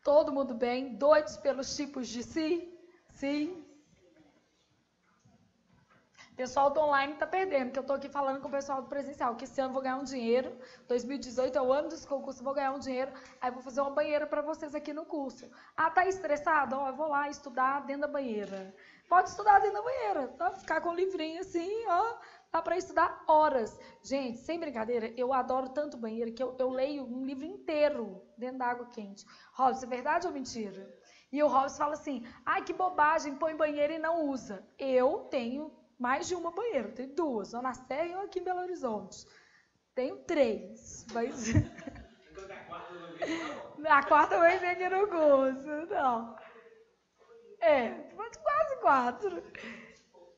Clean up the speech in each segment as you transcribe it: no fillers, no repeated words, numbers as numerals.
Todo mundo bem? Doidos pelos tipos de si? Sim. O pessoal do online tá perdendo, que eu tô aqui falando com o pessoal do presencial, que esse ano eu vou ganhar um dinheiro, 2018 é o ano desse concurso, vou ganhar um dinheiro, aí vou fazer uma banheira para vocês aqui no curso. Ah, tá estressado? Ó, eu vou lá estudar dentro da banheira. Pode estudar dentro da banheira, tá? Ficar com o livrinho assim, ó, dá para estudar horas. Gente, sem brincadeira, eu adoro tanto banheiro que eu leio um livro inteiro dentro da água quente. Robson, é verdade ou mentira? E o Robson fala assim, ai, que bobagem, põe banheiro e não usa. Eu tenho mais de uma banheira, tenho duas, uma na Serra e uma aqui em Belo Horizonte. Tenho três, mas... A quarta vai ser aqui no curso, não. Quase quatro.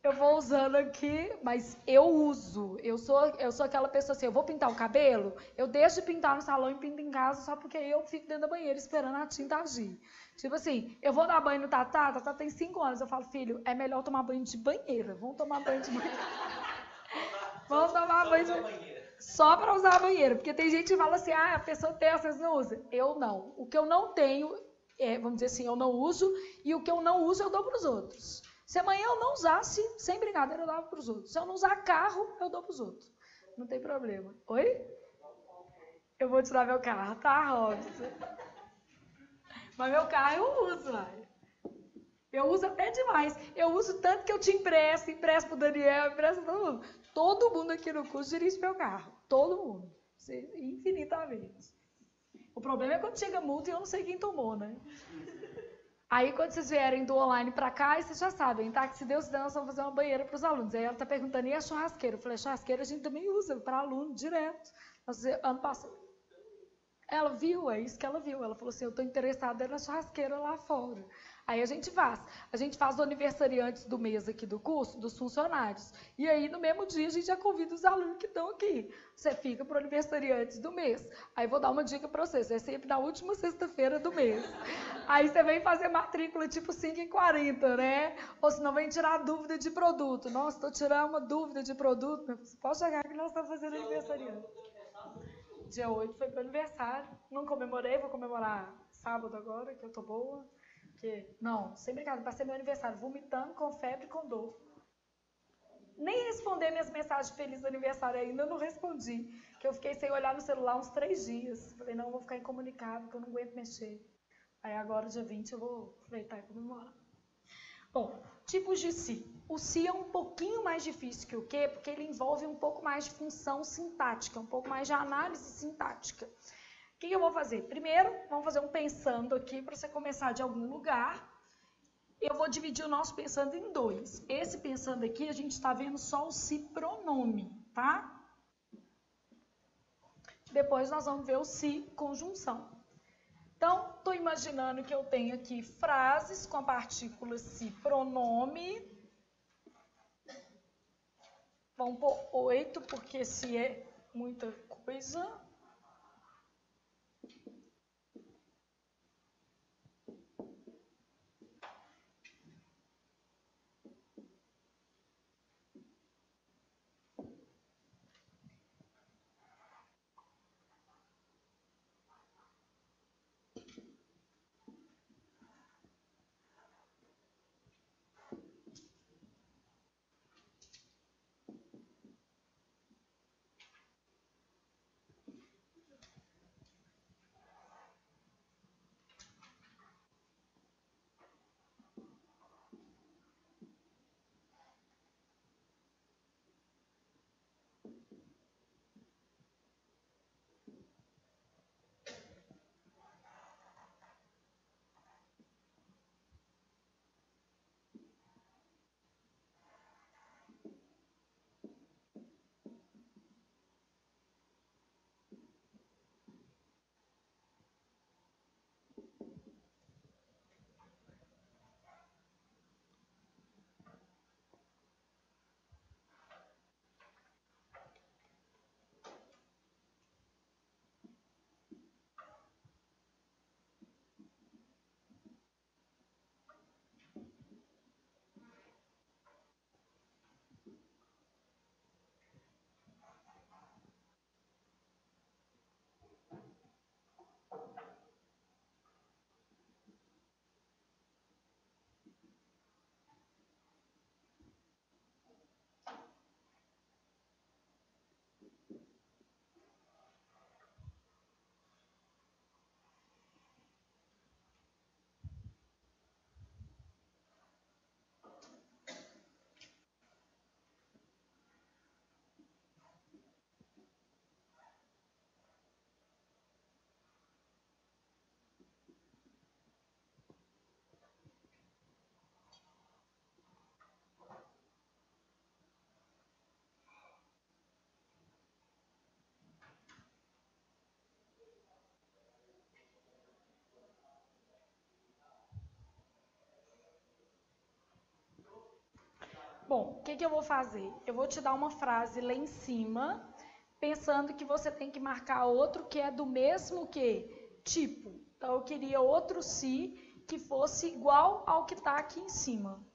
Eu vou usando aqui, mas eu uso. Eu sou aquela pessoa assim, eu vou pintar o cabelo, eu deixo de pintar no salão e pinto em casa só porque eu fico dentro da banheira esperando a tinta agir. Tipo assim, eu vou dar banho no Tatá tem 5 anos, eu falo, filho, é melhor tomar banho de banheira. Vamos tomar banho de banheira. Vamos tomar banho de banheira. Só para usar a banheira, porque tem gente que fala assim, ah, a pessoa tem, às vezes não usa. Eu não. O que eu não tenho, vamos dizer assim, eu não uso, e o que eu não uso eu dou para os outros. Se amanhã eu não usasse, sem brincadeira, eu dava para os outros. Se eu não usar carro, eu dou para os outros. Não tem problema. Oi? Eu vou te dar meu carro, tá, Robson? Mas meu carro eu uso, vai. Eu uso até demais. Eu uso tanto que eu te empresto pro Daniel, empresto todo mundo. Todo mundo aqui no curso dirige meu carro. Todo mundo. Infinitamente. O problema é quando chega multa e eu não sei quem tomou, né? Aí, quando vocês vierem do online pra cá, vocês já sabem, tá? Que se Deus quiser, nós vamos fazer uma banheira pros alunos. Aí ela tá perguntando, e a churrasqueira? Eu falei, a churrasqueira a gente também usa para aluno, direto. Ano passado. Ela viu, é isso que ela viu. Ela falou assim, eu tô interessada na churrasqueira lá fora. Aí a gente faz o aniversariantes do mês aqui do curso, dos funcionários. E aí, no mesmo dia, a gente já convida os alunos que estão aqui. Você fica pro aniversariantes do mês. Aí vou dar uma dica para vocês, é sempre na última sexta-feira do mês. Aí você vem fazer matrícula tipo 5h40, né? Ou senão vem tirar dúvida de produto. Nossa, estou tirando uma dúvida de produto. Você pode chegar que nós estamos fazendo aniversariante. Dia 8 foi meu aniversário. Não comemorei, vou comemorar sábado agora, que eu tô boa. Não, sem brincadeira, passei meu aniversário vomitando, com febre e com dor. Nem responder minhas mensagens de feliz aniversário ainda, eu não respondi. Que eu fiquei sem olhar no celular uns 3 dias. Falei, não, eu vou ficar incomunicável, que eu não aguento mexer. Aí agora, dia 20, eu vou aproveitar e comemorar. Bom, tipos de si. O si é um pouquinho mais difícil que o que, porque ele envolve um pouco mais de função sintática, um pouco mais de análise sintática. O que eu vou fazer? Primeiro, vamos fazer um pensando aqui para você começar de algum lugar. Eu vou dividir o nosso pensando em 2. Esse pensando aqui, a gente está vendo só o si pronome, tá? Depois nós vamos ver o si conjunção. Então, estou imaginando que eu tenho aqui frases com a partícula si pronome. Vamos pôr 8, porque se é muita coisa. Bom, o que eu vou fazer? Eu vou te dar uma frase lá em cima, pensando que você tem que marcar outro que é do mesmo tipo. Então, eu queria outro se que fosse igual ao que está aqui em cima.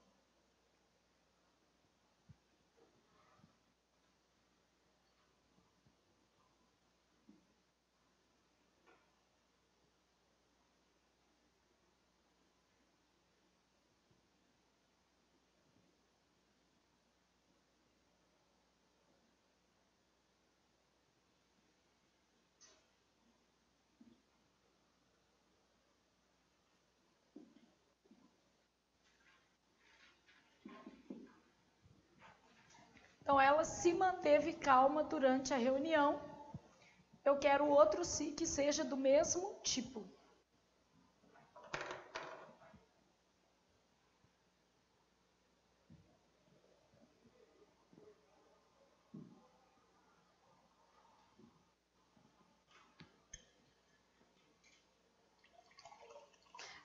Então, ela se manteve calma durante a reunião. Eu quero outro se que seja do mesmo tipo.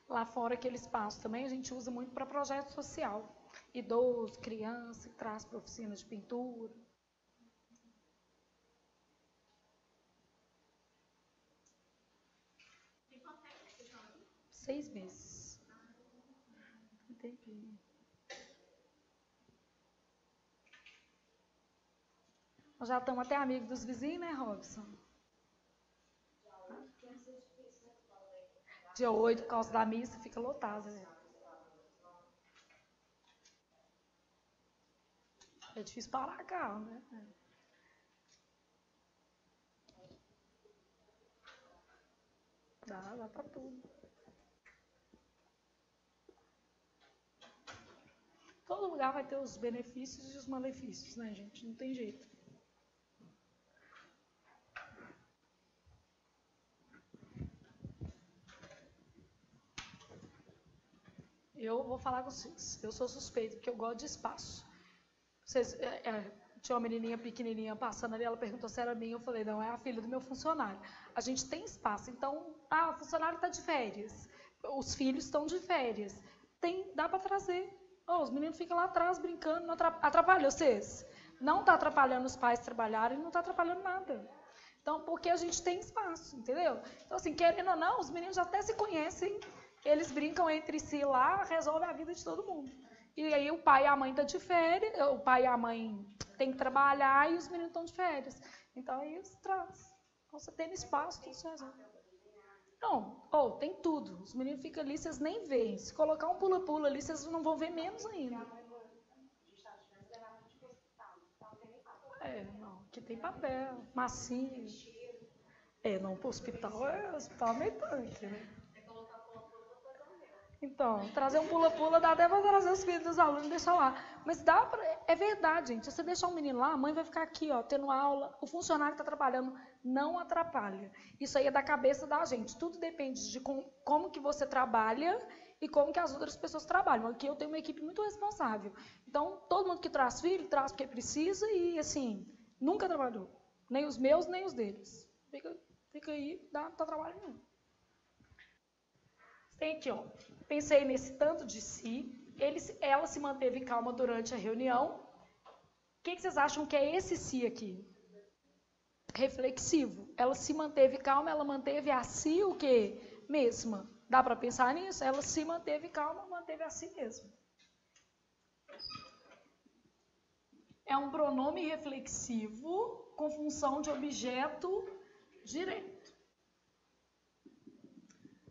Lá fora, aquele espaço também a gente usa muito para projeto social. Idoso, criança, traz para oficinas de pintura. Tem quanto tempo que você está aqui? 6 meses. Entendi. Nós já estamos até amigos dos vizinhos, né, Robson? Dia 8, por causa da missa, fica lotada, né? É difícil parar carro, né? Dá pra tudo. Todo lugar vai ter os benefícios e os malefícios, né, gente? Não tem jeito. Eu vou falar com vocês. Eu sou suspeita, porque eu gosto de espaço. Vocês, tinha uma menininha pequenininha passando ali, ela perguntou se era minha. Eu falei, não, é a filha do meu funcionário. A gente tem espaço. Então, o funcionário está de férias. Os filhos estão de férias. Dá para trazer. Os meninos ficam lá atrás brincando. Não atrapalha vocês? Não está atrapalhando os pais trabalharem, não está atrapalhando nada. Então, porque a gente tem espaço, entendeu? Então, assim, querendo ou não, os meninos até se conhecem. Eles brincam entre si lá, resolve a vida de todo mundo. E aí o pai e a mãe estão de férias, o pai e a mãe têm que trabalhar e os meninos estão de férias. Então aí eles trazem. Então você tem espaço, tudo se resolve. Não, tem tudo. Os meninos ficam ali, vocês nem veem. Se colocar um pula-pula ali, vocês não vão ver menos ainda. Não, aqui tem papel, massinha. Não, pro hospital meio tanque, né? Então, trazer um pula-pula dá até para trazer os filhos dos alunos e deixar lá. Mas dá pra, é verdade, gente. Se você deixar um menino lá, a mãe vai ficar aqui, ó, tendo aula. O funcionário está trabalhando, não atrapalha. Isso aí é da cabeça da gente. Tudo depende de como que você trabalha e como que as outras pessoas trabalham. Aqui eu tenho uma equipe muito responsável. Então, todo mundo que traz filho, traz porque precisa e, assim, nunca trabalhou. Nem os meus, nem os deles. Fica aí, não dá trabalho nenhum. Tem aqui, ó. Pensei nesse tanto de si. Ela se manteve calma durante a reunião. O que vocês acham que é esse si aqui? Reflexivo. Ela se manteve calma, ela manteve a si o quê? Mesma. Dá para pensar nisso? Ela se manteve calma, manteve a si mesma. É um pronome reflexivo com função de objeto direto.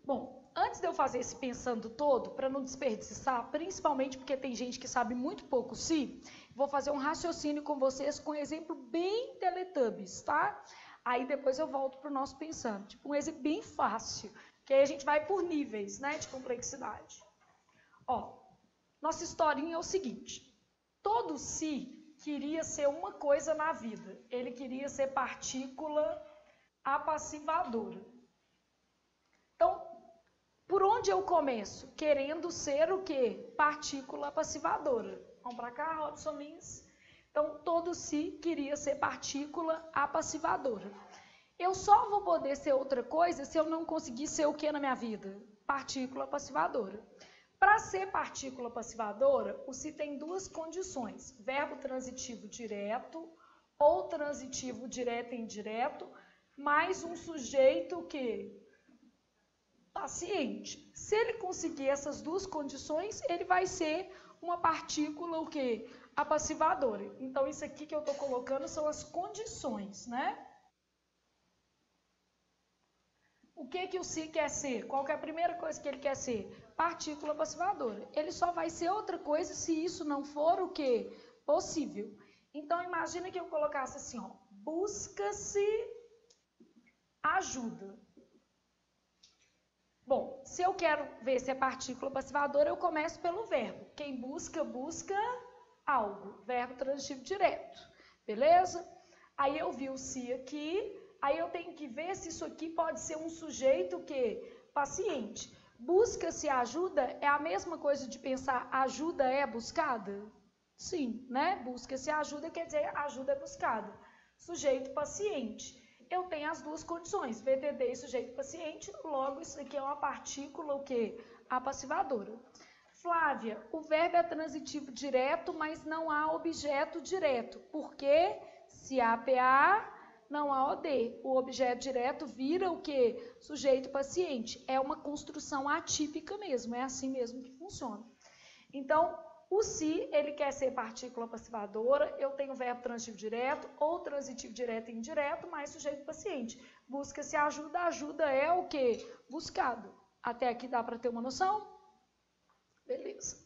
Bom, antes de eu fazer esse pensando todo, para não desperdiçar, principalmente porque tem gente que sabe muito pouco vou fazer um raciocínio com vocês com um exemplo bem Teletubbies, tá? Aí depois eu volto para o nosso pensando. Tipo, um exemplo bem fácil, que aí a gente vai por níveis, né, de complexidade. Ó, nossa historinha é o seguinte. Todo si queria ser uma coisa na vida. Ele queria ser partícula apassivadora. Então, por onde eu começo? Querendo ser o quê? Partícula apassivadora. Vamos para cá, Robson Lins. Então, todo si queria ser partícula apassivadora. Eu só vou poder ser outra coisa se eu não conseguir ser o que na minha vida? Partícula apassivadora. Para ser partícula passivadora, o se tem duas condições, verbo transitivo direto ou transitivo direto e indireto, mais um sujeito que paciente. Se ele conseguir essas duas condições, ele vai ser uma partícula o quê? Apassivadora. Então, isso aqui que eu estou colocando são as condições, né? O que o si quer ser? Qual que é a primeira coisa que ele quer ser? Partícula passivadora. Ele só vai ser outra coisa se isso não for o quê? Possível. Então, imagina que eu colocasse assim, ó, busca-se ajuda. Bom, se eu quero ver se é partícula passivadora, eu começo pelo verbo. Quem busca, busca algo. Verbo transitivo direto. Beleza? Aí eu vi o se aqui. Aí eu tenho que ver se isso aqui pode ser um sujeito que paciente. Busca-se ajuda é a mesma coisa de pensar ajuda é buscada? Sim, né? Busca-se ajuda quer dizer ajuda é buscada. Sujeito paciente. Eu tenho as duas condições, VTD e sujeito paciente, logo isso aqui é uma partícula o quê? Apassivadora. Flávia, o verbo é transitivo direto, mas não há objeto direto. Por quê? Se há PA, não há OD. O objeto direto vira o quê? Sujeito paciente. É uma construção atípica mesmo, é assim mesmo que funciona. Então, o se, ele quer ser partícula passivadora, eu tenho verbo transitivo direto ou transitivo direto e indireto, mais sujeito paciente. Busca-se ajuda, ajuda é o quê? Buscado. Até aqui dá para ter uma noção? Beleza.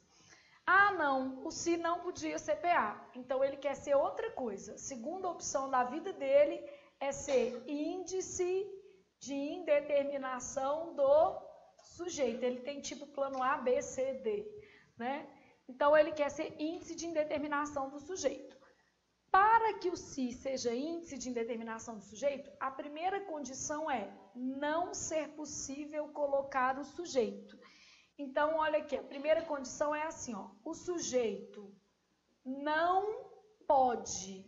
Ah, não, o se não podia ser PA, então ele quer ser outra coisa. Segunda opção da vida dele é ser índice de indeterminação do sujeito. Ele tem tipo plano A, B, C, D, né? Então, ele quer ser índice de indeterminação do sujeito. Para que o se seja índice de indeterminação do sujeito, a primeira condição é não ser possível colocar o sujeito. Então, olha aqui, a primeira condição é assim, ó, o sujeito não pode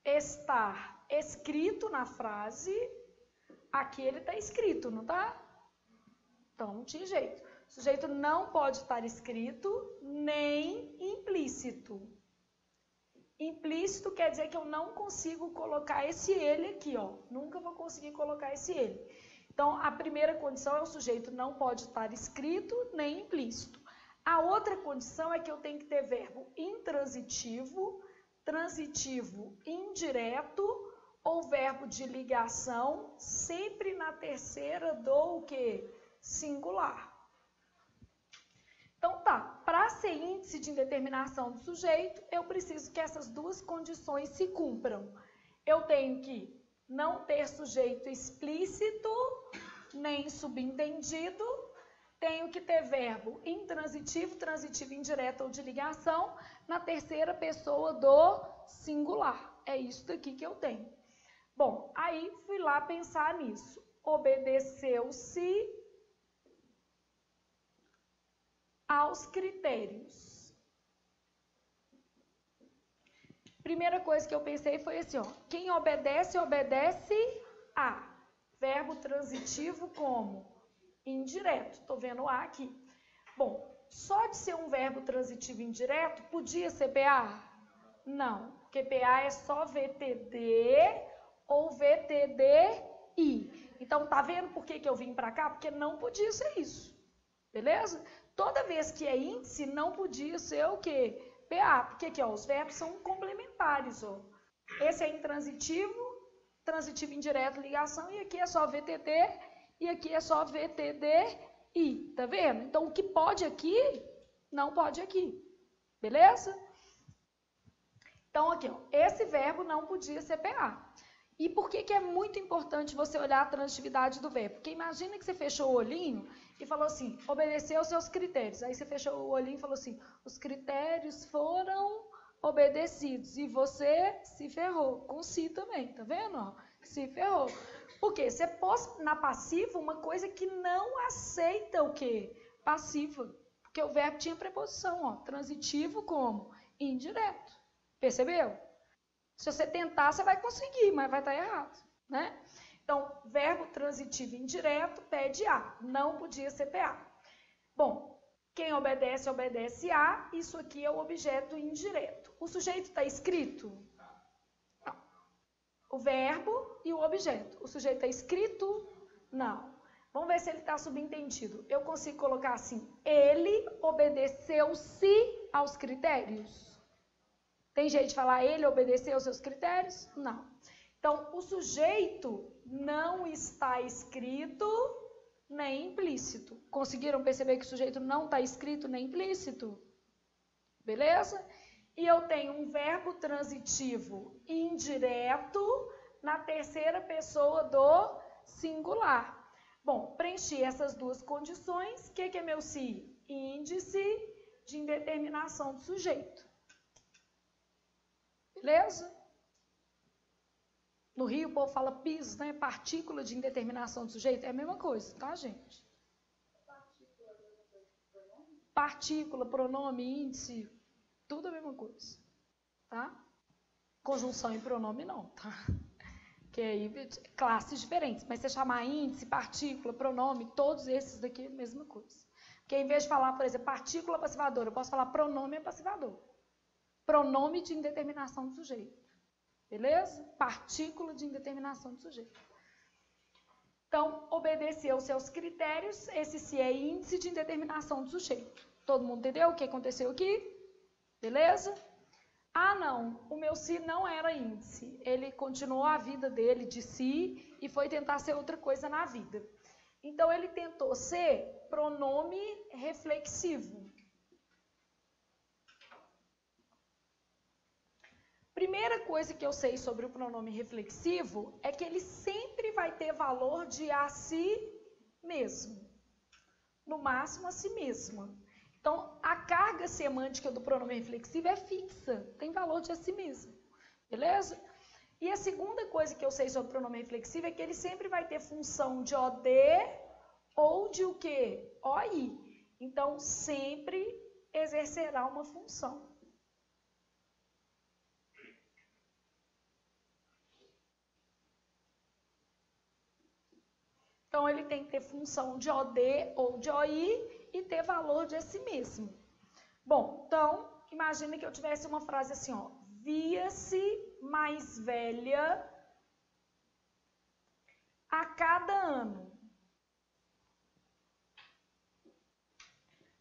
estar escrito na frase, aqui ele está escrito, não tá? Então, não tinha jeito. O sujeito não pode estar escrito nem implícito. Implícito quer dizer que eu não consigo colocar esse ele aqui, ó. Nunca vou conseguir colocar esse ele. Então, a primeira condição é o sujeito não pode estar escrito nem implícito. A outra condição é que eu tenho que ter verbo intransitivo, transitivo indireto ou verbo de ligação, sempre na terceira do o quê? Singular. Então tá, para ser índice de indeterminação do sujeito, eu preciso que essas duas condições se cumpram. Eu tenho que não ter sujeito explícito, nem subentendido, tenho que ter verbo intransitivo, transitivo indireto ou de ligação, na terceira pessoa do singular. É isso daqui que eu tenho. Bom, aí fui lá pensar nisso. Obedeceu-se aos critérios. Primeira coisa que eu pensei foi assim, ó, quem obedece, obedece a. Verbo transitivo como indireto. Estou vendo A aqui. Bom, só de ser um verbo transitivo indireto, podia ser PA? Não, porque PA é só VTD ou VTDI. Então, tá vendo por que eu vim para cá? Porque não podia ser isso. Beleza? Toda vez que é índice, não podia ser o quê? PA, porque aqui, ó, os verbos são complementares, ó. Esse é intransitivo, transitivo indireto, ligação, e aqui é só VTD, e aqui é só VTDI, tá vendo? Então, o que pode aqui, não pode aqui, beleza? Então, aqui, ó, esse verbo não podia ser PA. E por que é muito importante você olhar a transitividade do verbo? Porque imagina que você fechou o olhinho e falou assim, obedeceu aos seus critérios. Aí você fechou o olhinho e falou assim, os critérios foram obedecidos. E você se ferrou. Com si também, tá vendo? Ó, se ferrou. Por quê? Você pôs na passiva uma coisa que não aceita o quê? Passiva. Porque o verbo tinha preposição, ó, transitivo como indireto. Percebeu? Se você tentar, você vai conseguir, mas vai estar errado, né? Então, verbo transitivo indireto pede A, não podia ser PA. Bom, quem obedece, obedece a. Isso aqui é o objeto indireto. O sujeito está escrito? Não. O verbo e o objeto. O sujeito está escrito? Não. Vamos ver se ele está subentendido. Eu consigo colocar assim: ele obedeceu-se aos critérios? Tem jeito de falar ele obedeceu aos seus critérios? Não. Então, o sujeito não está escrito nem implícito. Conseguiram perceber que o sujeito não está escrito nem implícito? Beleza? E eu tenho um verbo transitivo indireto na terceira pessoa do singular. Bom, preenchi essas duas condições. O que é meu se? Índice de indeterminação do sujeito. Beleza? No Rio, o povo fala piso, né? Partícula de indeterminação do sujeito. É a mesma coisa, tá, gente? Partícula, pronome, índice, tudo a mesma coisa, tá? Conjunção e pronome não, tá? Que aí, classes diferentes. Mas se chamar índice, partícula, pronome, todos esses daqui é a mesma coisa. Porque em vez de falar, por exemplo, partícula passivadora, eu posso falar pronome passivador. Pronome de indeterminação do sujeito. Beleza? Partícula de indeterminação do sujeito. Então, obedeceu os seus critérios, esse se é índice de indeterminação do sujeito. Todo mundo entendeu o que aconteceu aqui? Beleza? Ah, não, o meu se não era índice. Ele continuou a vida dele de si e foi tentar ser outra coisa na vida. Então, ele tentou ser pronome reflexivo. Primeira coisa que eu sei sobre o pronome reflexivo é que ele sempre vai ter valor de a si mesmo. No máximo, a si mesma. Então, a carga semântica do pronome reflexivo é fixa, tem valor de a si mesmo. Beleza? E a segunda coisa que eu sei sobre o pronome reflexivo é que ele sempre vai ter função de OD ou de o quê? OI. Então, sempre exercerá uma função. Então, ele tem que ter função de OD ou de OI e ter valor de a si mesmo. Bom, então, imagine que eu tivesse uma frase assim, ó. Via-se mais velha a cada ano.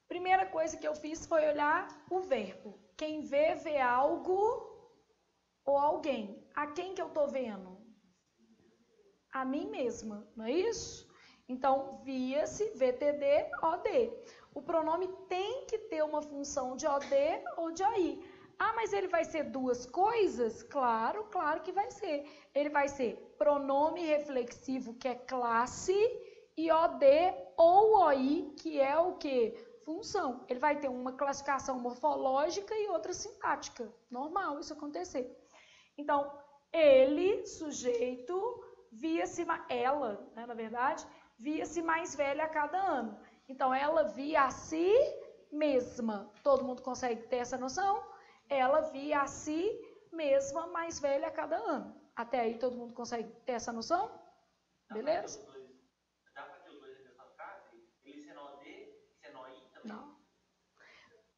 Primeira coisa que eu fiz foi olhar o verbo. Quem vê, vê algo ou alguém. A quem que eu tô vendo? A mim mesma, não é isso? Então, via-se, VTD, OD. O pronome tem que ter uma função de OD ou de OI. Ah, mas ele vai ser duas coisas? Claro, claro que vai ser. Ele vai ser pronome reflexivo, que é classe, e OD ou OI, que é o quê? Função. Ele vai ter uma classificação morfológica e outra sintática. Normal isso acontecer. Então, ele, sujeito, via-se, ela, né, na verdade, via-se mais velha a cada ano. Então, ela via a si mesma. Todo mundo consegue ter essa noção? Ela via a si mesma mais velha a cada ano. Até aí, todo mundo consegue ter essa noção? Beleza? Dá para ter os dois na mesma frase? Ele sendo OD e sendo OI também? Não.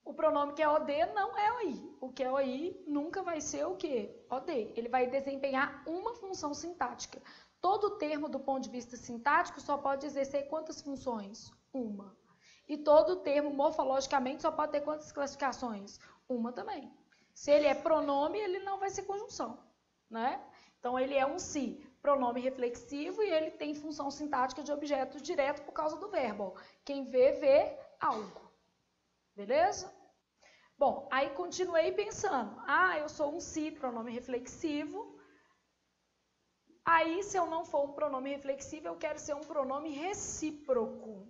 O pronome que é OD não é OI. O que é OI nunca vai ser o quê? OD. Ele vai desempenhar uma função sintática. Todo termo, do ponto de vista sintático, só pode exercer quantas funções? Uma. E todo termo, morfologicamente, só pode ter quantas classificações? Uma também. Se ele é pronome, ele não vai ser conjunção, né? Então, ele é um si, pronome reflexivo, e ele tem função sintática de objeto direto por causa do verbo. Quem vê, vê algo. Beleza? Bom, aí continuei pensando. Ah, eu sou um si, pronome reflexivo. Aí, se eu não for um pronome reflexivo, eu quero ser um pronome recíproco.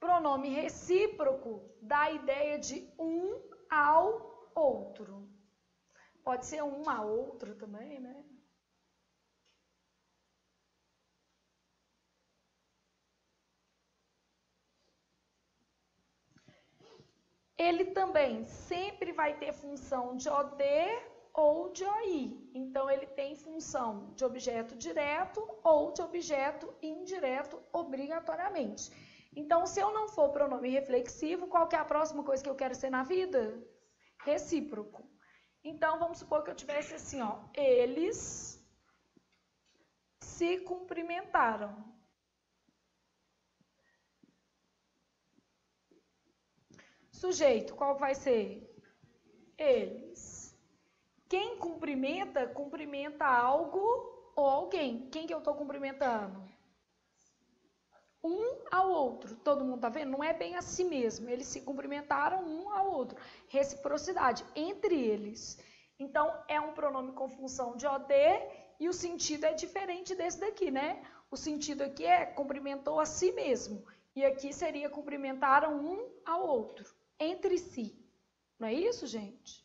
Pronome recíproco dá a ideia de um ao outro. Pode ser um a outro também, né? Ele também sempre vai ter função de OD ou de OI. Então, ele tem função de objeto direto ou de objeto indireto obrigatoriamente. Então, se eu não for pronome reflexivo, qual que é a próxima coisa que eu quero ser na vida? Recíproco. Então, vamos supor que eu tivesse assim, ó, eles se cumprimentaram. Sujeito, qual vai ser? Eles. Quem cumprimenta, cumprimenta algo ou alguém. Quem que eu estou cumprimentando? Um ao outro. Todo mundo tá vendo? Não é bem assim mesmo. Eles se cumprimentaram um ao outro. Reciprocidade entre eles. Então, é um pronome com função de OD e o sentido é diferente desse daqui, né? O sentido aqui é cumprimentou a si mesmo. E aqui seria cumprimentaram um ao outro. Entre si. Não é isso, gente?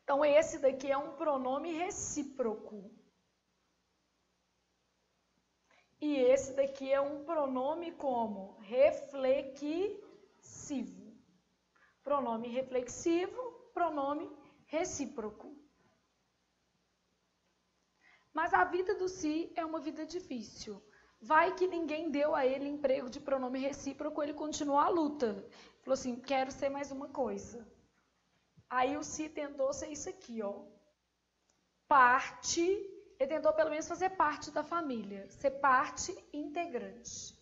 Então, esse daqui é um pronome recíproco. E esse daqui é um pronome como reflexivo. Pronome reflexivo, pronome recíproco. Mas a vida do si é uma vida difícil. Vai que ninguém deu a ele emprego de pronome recíproco, ele continuou a luta. Falou assim, quero ser mais uma coisa. Aí o si tentou ser isso aqui, ó. Parte, ele tentou pelo menos fazer parte da família, ser parte integrante.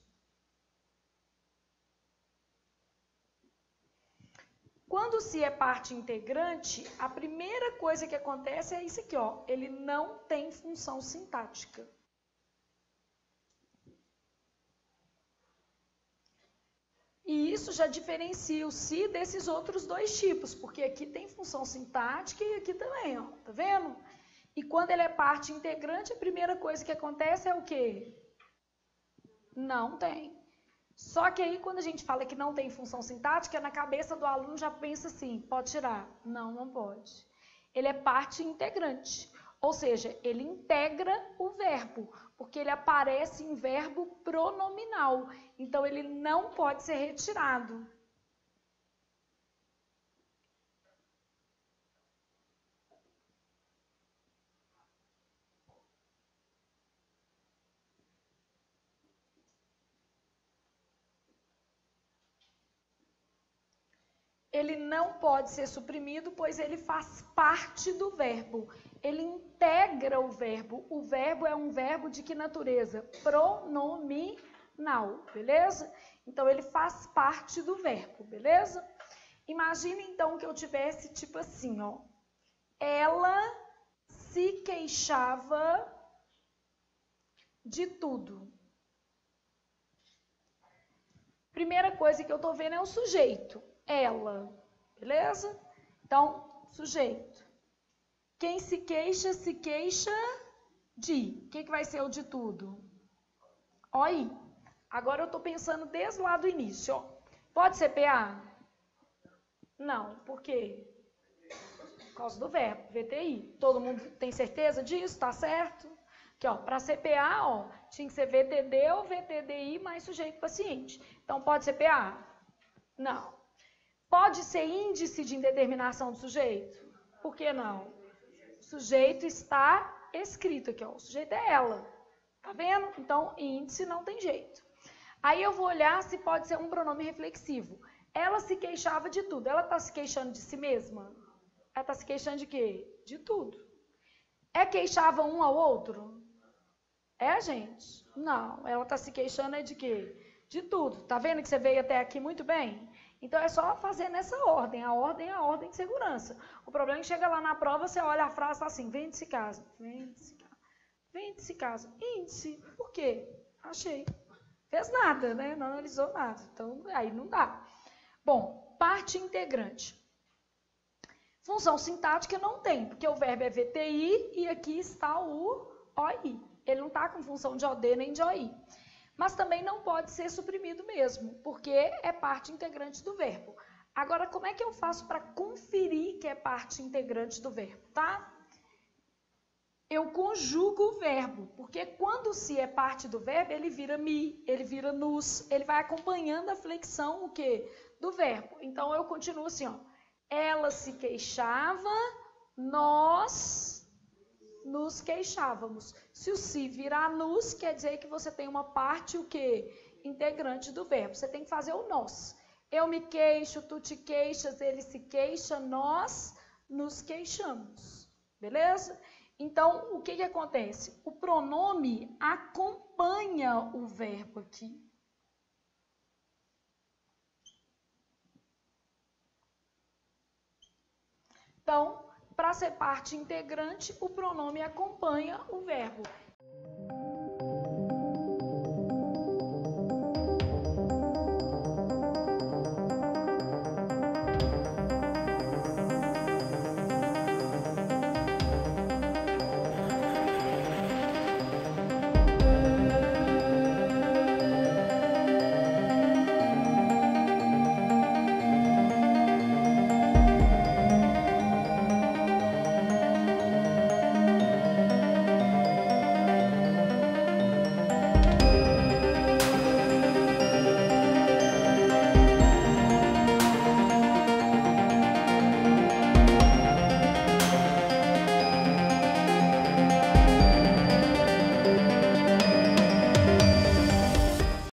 Quando o si é parte integrante, a primeira coisa que acontece é isso aqui, ó. Ele não tem função sintática. E isso já diferencia o si desses outros dois tipos, porque aqui tem função sintática e aqui também, ó. Tá vendo? E quando ele é parte integrante, a primeira coisa que acontece é o quê? Não tem. Só que aí, quando a gente fala que não tem função sintática, na cabeça do aluno já pensa assim, pode tirar. Não, não pode. Ele é parte integrante. Ou seja, ele integra o verbo, porque ele aparece em verbo pronominal. Então, ele não pode ser retirado. Ele não pode ser suprimido, pois ele faz parte do verbo. Ele integra o verbo. O verbo é um verbo de que natureza? Pronominal, beleza? Então, ele faz parte do verbo, beleza? Imagine, então, que eu tivesse tipo assim, ó. Ela se queixava de tudo. Primeira coisa que eu tô vendo é o sujeito. Ela, beleza? Então, sujeito. Quem se queixa de. O que vai ser o de tudo? Olha aí. Agora eu estou pensando desde lá do início. Ó. Pode ser PA? Não. Por quê? Por causa do verbo, VTI. Todo mundo tem certeza disso? Tá certo? Aqui, ó, para ser PA, ó, tinha que ser VTD ou VTDI mais sujeito paciente. Então, pode ser PA? Não. Pode ser índice de indeterminação do sujeito? Por que não? O sujeito está escrito aqui, ó. O sujeito é ela. Tá vendo? Então, índice não tem jeito. Aí eu vou olhar se pode ser um pronome reflexivo. Ela se queixava de tudo. Ela está se queixando de si mesma? Ela está se queixando de quê? De tudo. É queixava um ao outro? É, gente? Não. Ela está se queixando é de quê? De tudo. Tá vendo que você veio até aqui muito bem? Então, é só fazer nessa ordem. A ordem é a ordem de segurança. O problema é que chega lá na prova, você olha a frase e fala assim, vende-se caso. Vende-se caso. Vende-se caso. Índice. Por quê? Achei. Fez nada, né? Não analisou nada. Então, aí não dá. Bom, parte integrante. Função sintática não tem, porque o verbo é VTI e aqui está o OI. Ele não está com função de OD nem de OI. Mas também não pode ser suprimido mesmo, porque é parte integrante do verbo. Agora, como é que eu faço para conferir que é parte integrante do verbo, tá? Eu conjugo o verbo, porque quando se é parte do verbo, ele vira me, ele vira nos, ele vai acompanhando a flexão, o quê? Do verbo. Então, eu continuo assim, ó. Ela se queixava, nós nos queixávamos. Se o se virar nos, quer dizer que você tem uma parte, o quê? Integrante do verbo. Você tem que fazer o nós. Eu me queixo, tu te queixas, ele se queixa, nós nos queixamos. Beleza? Então, o que que acontece? O pronome acompanha o verbo aqui. Então, para ser parte integrante, o pronome acompanha o verbo.